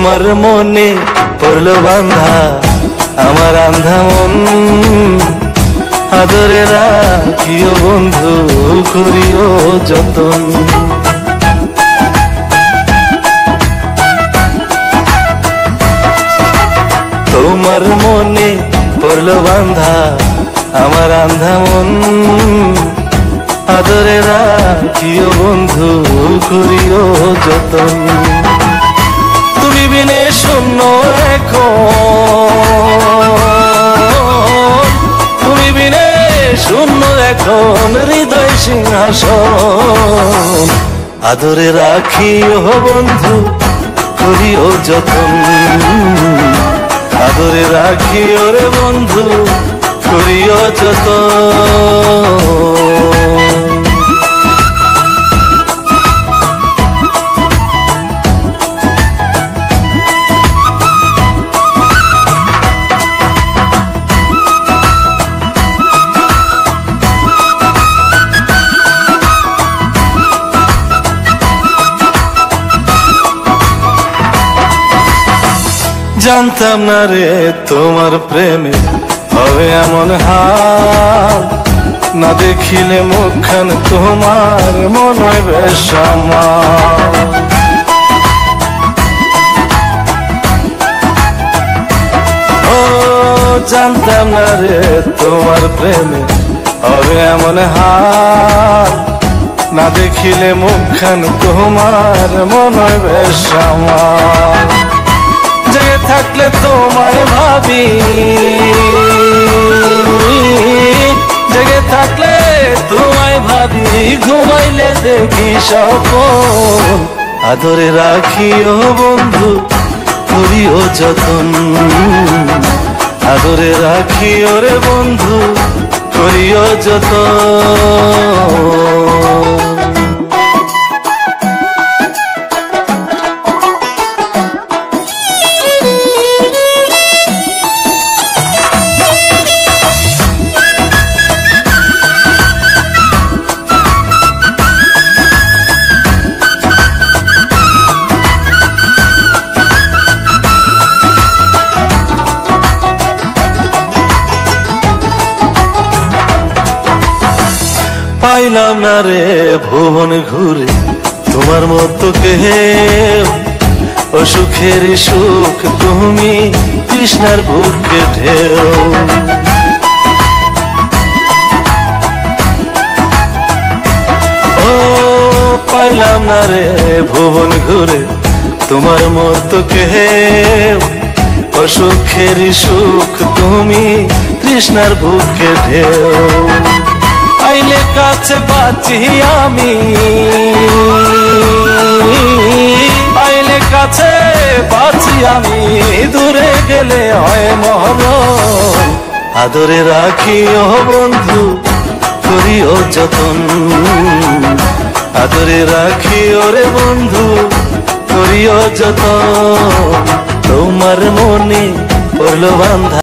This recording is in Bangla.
তোমার মনে পড়লো বান্ধা আমার আন্ধা মন, আদরে রাখিও বন্ধু করিও যতন। তোমার মনে পড়লো বান্ধা আমার আন্ধা মন, আদরে রাখিও বন্ধু করিও যতন। তুমি বিনে শূন্য এখন, তুমি বিনে শূন্য এখন হৃদয় সিংহাসন, আদরে রাখিও বন্ধু করিও যতন, আদরে রাখিও রে বন্ধু করিও যতন। জানতাম না রে তোমার প্রেমে হবে এমন হাল, না দেখিলে মুখখান তোমার মনে হয় বেশ আমার। ও জানতাম না রে তোমার প্রেমে হবে এমন হাল, না দেখিলে মুখখান তোমার মনে হয় বেশ আমার। জেগে থাকলে তোমায় ভাবি, জেগে থাকলে তোমায় ভাবি, ঘুমাইলে দেখি স্বপ্ন, আদরে রাখিও বন্ধু করিও যতন, আদরে রাখিও রে বন্ধু করিও যতন। পাইলাম না রে ভুবন ঘুরে তোমার মতো কেউ, ও সুখের সুখ তুমি কৃষ্ণার বুকে ঢেউ। ও পাইলাম না রে ভুবন ঘুরে তোমার মতো কেউ, ও সুখের সুখ তুমি কৃষ্ণার বুকে ঢেউ। আইলে কাছে বাঁচি আমি, আইলে কাছে বাঁচি আমি, দূরে গেলে হয় মরণ, আদরে রাখিও বন্ধু করিও যতন, আদরে রাখিও রে বন্ধু করিও যতন। তোমার মনে পড়লো বান্ধা